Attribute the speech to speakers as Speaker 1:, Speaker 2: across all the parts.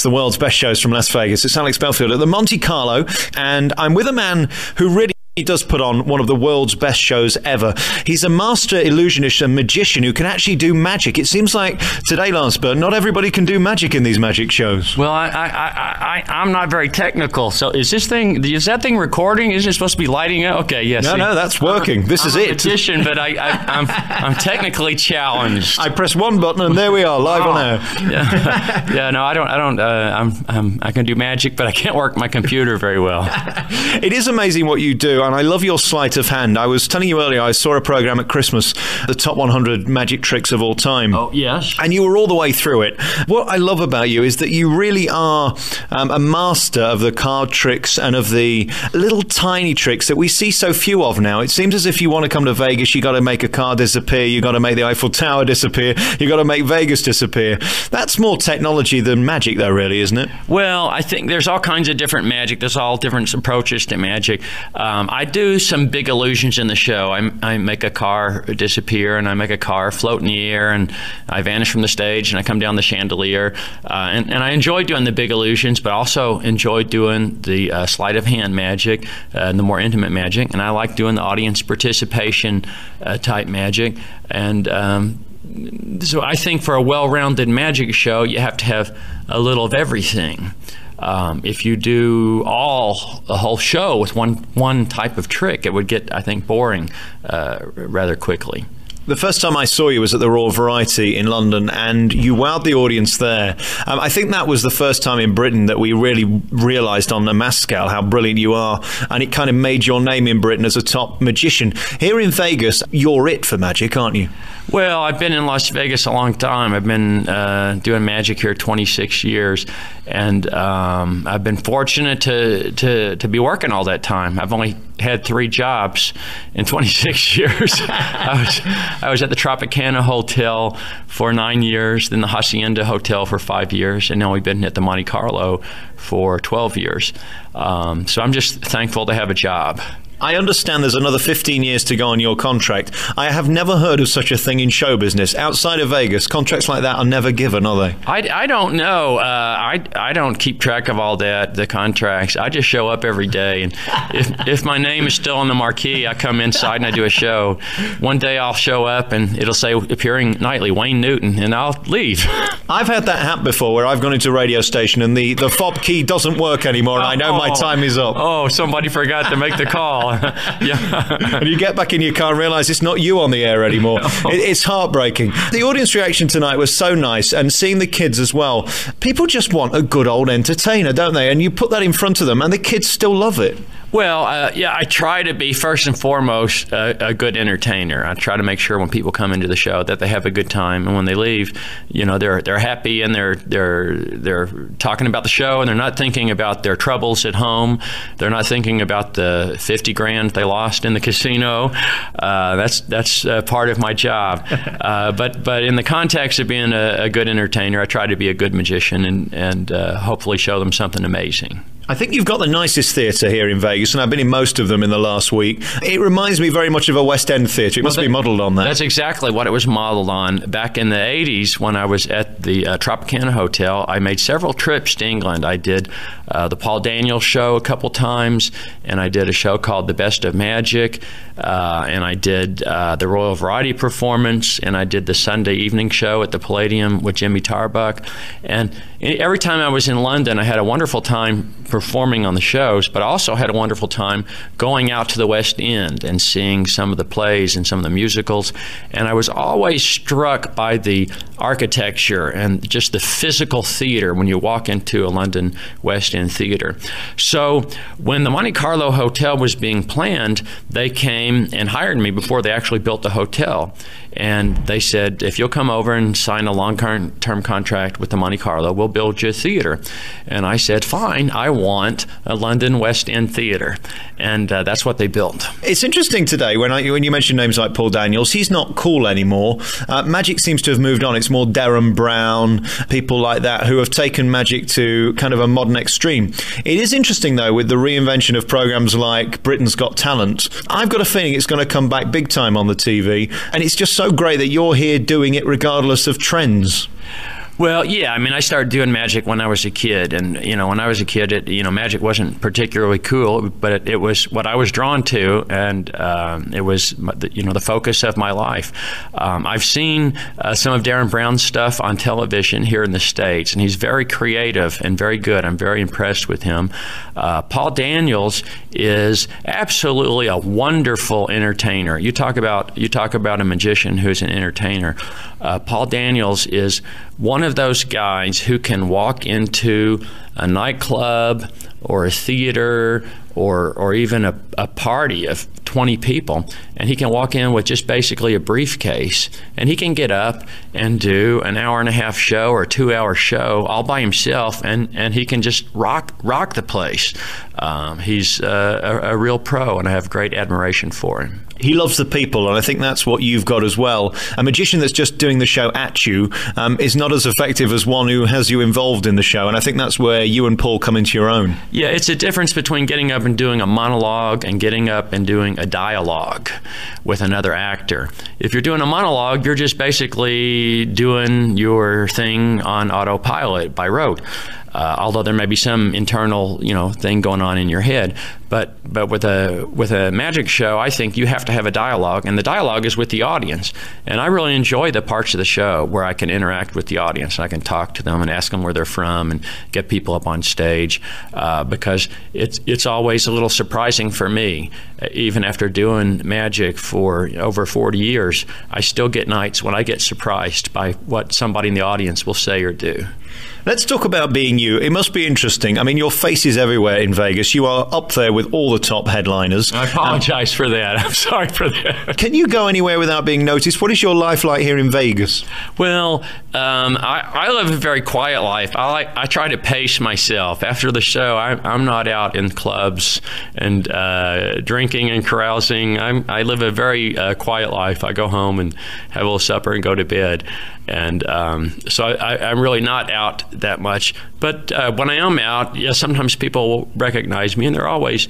Speaker 1: It's the world's best shows from Las Vegas. It's Alex Belfield at the Monte Carlo, and I'm with a man who really does put on one of the world's best shows ever. He's a master illusionist and magician who can actually do magic. It seems like today, Lance Burton, not everybody can do magic in these magic shows.
Speaker 2: Well, I'm not very technical. So is that thing recording? Isn't it supposed to be lighting up? Okay, yes.
Speaker 1: No, that's working. This is it.
Speaker 2: I'm a magician, but I'm technically challenged.
Speaker 1: I press one button and there we are, live on air.
Speaker 2: Yeah, no, I can do magic, but I can't work my computer very well.
Speaker 1: It is amazing what you do. And I love your sleight of hand. I was telling you earlier, I saw a program at Christmas, the top 100 magic tricks of all time.
Speaker 2: Oh, yes.
Speaker 1: And you were all the way through it. What I love about you is that you really are a master of the card tricks and of the little tiny tricks that we see so few of now. It seems as if you want to come to Vegas, you got to make a card disappear, you got to make the Eiffel Tower disappear, you got to make Vegas disappear. That's more technology than magic, though, really, isn't it?
Speaker 2: Well, I think there's all kinds of different magic. There's all different approaches to magic. I do some big illusions in the show. I make a car disappear, and I make a car float in the air, and I vanish from the stage, and I come down the chandelier. And I enjoy doing the big illusions, but also enjoy doing the sleight of hand magic, the more intimate magic. And I like doing the audience participation type magic. And so I think for a well-rounded magic show, you have to have a little of everything. If you do a whole show with one type of trick, it would get, I think, boring rather quickly.
Speaker 1: The first time I saw you was at the Royal Variety in London, and you wowed the audience there. I think that was the first time in Britain that we really realised on a mass scale how brilliant you are, and it kind of made your name in Britain as a top magician. Here in Vegas, you're it for magic, aren't you?
Speaker 2: Well, I've been in Las Vegas a long time. I've been doing magic here 26 years, and I've been fortunate to be working all that time. I've only had 3 jobs in 26 years. I was at the Tropicana Hotel for 9 years, then the Hacienda Hotel for 5 years, and now we've been at the Monte Carlo for 12 years. So I'm just thankful to have a job.
Speaker 1: I understand there's another 15 years to go on your contract. I have never heard of such a thing in show business. Outside of Vegas, contracts like that are never given, are they?
Speaker 2: I don't know. I don't keep track of all that, the contracts. I just show up every day. And if my name is still on the marquee, I come inside and I do a show. One day I'll show up and it'll say, appearing nightly, Wayne Newton, and I'll leave.
Speaker 1: I've had that happen before where I've gone into a radio station and the fob key doesn't work anymore and I know my time is up.
Speaker 2: Oh, somebody forgot to make the call. Yeah.
Speaker 1: And you get back in your car and realise it's not you on the air anymore. It's heartbreaking. The audience reaction tonight was so nice, and seeing the kids as well. People just want a good old entertainer, don't they? And you put that in front of them and the kids still love it.
Speaker 2: Well, yeah, I try to be first and foremost a good entertainer. I try to make sure when people come into the show that they have a good time, and when they leave, you know, they're happy and they're talking about the show, and they're not thinking about their troubles at home. They're not thinking about the 50 grand they lost in the casino. That's part of my job. But in the context of being a good entertainer, I try to be a good magician and hopefully show them something amazing.
Speaker 1: I think you've got the nicest theatre here in Vegas, and I've been in most of them in the last week. It reminds me very much of a West End theatre. It must be modelled on that.
Speaker 2: That's exactly what it was modelled on. Back in the 80s, when I was at the Tropicana Hotel, I made several trips to England. I did the Paul Daniels show a couple times, and I did a show called The Best of Magic, and I did the Royal Variety performance, and I did the Sunday evening show at the Palladium with Jimmy Tarbuck. And every time I was in London, I had a wonderful time performing on the shows, but I also had a wonderful time going out to the West End and seeing some of the plays and some of the musicals. And I was always struck by the architecture and just the physical theater when you walk into a London West End theater. So when the Monte Carlo Hotel was being planned, they came and hired me before they actually built the hotel. And they said, if you'll come over and sign a long-term contract with the Monte Carlo, we'll build you a theater. And I said, fine, I want a London West End theater. And that's what they built.
Speaker 1: It's interesting today, when you mention names like Paul Daniels, he's not cool anymore. Magic seems to have moved on. It's more Derren Brown, people like that, who have taken magic to kind of a modern extreme. It is interesting, though, with the reinvention of programs like Britain's Got Talent. I've got a feeling it's going to come back big time on the TV, and it's just so great that you're here doing it regardless of trends.
Speaker 2: Well, yeah. I mean, I started doing magic when I was a kid, and when I was a kid, magic wasn't particularly cool, but it was what I was drawn to, and it was the focus of my life. I've seen some of Darren Brown's stuff on television here in the States, and he's very creative and very good. I'm very impressed with him. Paul Daniels is absolutely a wonderful entertainer. You talk about a magician who's an entertainer. Paul Daniels is one of those guys who can walk into a nightclub or a theater or even a party of 20 people, and he can walk in with just basically a briefcase, and he can get up and do an hour-and-a-half show or a 2-hour show all by himself, and he can just rock the place. He's a real pro, and I have great admiration for him.
Speaker 1: He loves the people, and I think that's what you've got as well. A magician that's just doing the show at you is not as effective as one who has you involved in the show, and I think that's where you and Paul come into your own.
Speaker 2: Yeah, it's a difference between getting up and doing a monologue and getting up and doing a dialogue with another actor. If you're doing a monologue, you're just basically doing your thing on autopilot by rote. Although there may be some internal, thing going on in your head, but with a magic show, I think you have to have a dialogue, and the dialogue is with the audience. And I really enjoy the parts of the show where I can interact with the audience, and I can talk to them and ask them where they're from and get people up on stage, because it's always a little surprising for me. Even after doing magic for over 40 years, I still get nights when I get surprised by what somebody in the audience will say or do.
Speaker 1: Let's talk about being you. It must be interesting. I mean, your face is everywhere in Vegas. You are up there with all the top headliners.
Speaker 2: I apologize for that. I'm sorry for that.
Speaker 1: Can you go anywhere without being noticed? What is your life like here in Vegas?
Speaker 2: Well, I live a very quiet life. I try to pace myself. After the show, I'm not out in clubs and drinking and carousing. I live a very quiet life. I go home and have a little supper and go to bed. And so I'm really not out that much. But when I am out, sometimes people will recognize me, and they're always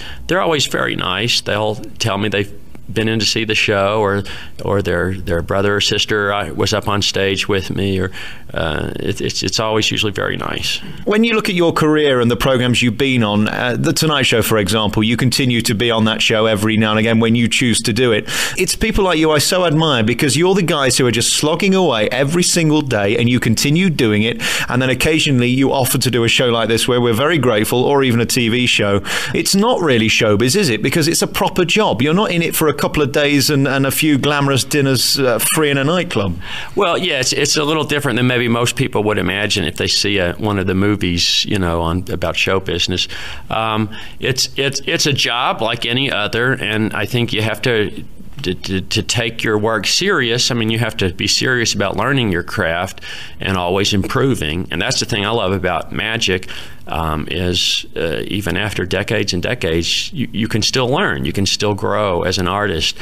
Speaker 2: very nice. They'll tell me they've been in to see the show, or their brother or sister was up on stage with me, or it's always usually very nice.
Speaker 1: When you look at your career and the programs you've been on, The Tonight Show, for example, you continue to be on that show every now and again when you choose to do it. It's people like you I so admire, because you're the guys who are just slogging away every single day, and you continue doing it, and then occasionally you offer to do a show like this where we're very grateful, or even a TV show. It's not really showbiz, is it? Because it's a proper job. You're not in it for a couple of days and a few glamorous dinners free in a nightclub.
Speaker 2: Well, yeah, it's a little different than maybe most people would imagine if they see one of the movies, about show business. It's a job like any other, and I think you have to take your work serious. I mean, you have to be serious about learning your craft and always improving. And that's the thing I love about magic, is even after decades and decades, you can still learn. You can still grow as an artist.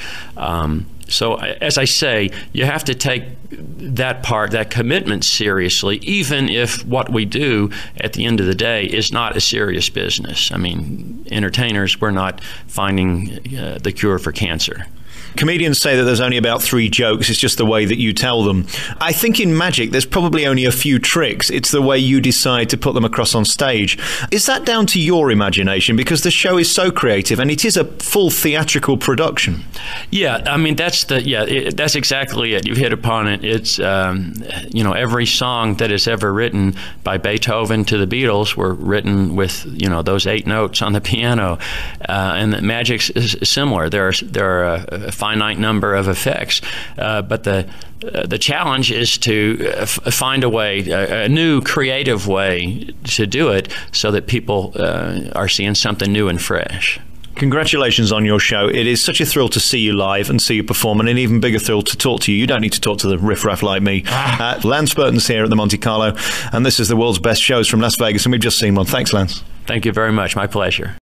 Speaker 2: So as I say, you have to take that commitment seriously, even if what we do at the end of the day is not a serious business. I mean, entertainers, we're not finding the cure for cancer.
Speaker 1: Comedians say that there's only about 3 jokes. It's just the way that you tell them. I think in magic, there's probably only a few tricks. It's the way you decide to put them across on stage. Is that down to your imagination? Because the show is so creative, and it is a full theatrical production.
Speaker 2: Yeah, I mean, that's exactly it. You've hit upon it. It's, every song that is ever written, by Beethoven to the Beatles, were written with, those 8 notes on the piano. And the magic's is similar. There are a finite number of effects, but the challenge is to find a way, a new creative way to do it, so that people are seeing something new and fresh.
Speaker 1: Congratulations on your show. It is such a thrill to see you live and see you perform, and an even bigger thrill to talk to you. You don't need to talk to the riffraff like me. Lance Burton's here at the Monte Carlo, and this is the world's best shows from Las Vegas, and we've just seen one. Thanks, Lance.
Speaker 2: Thank you very much. My pleasure.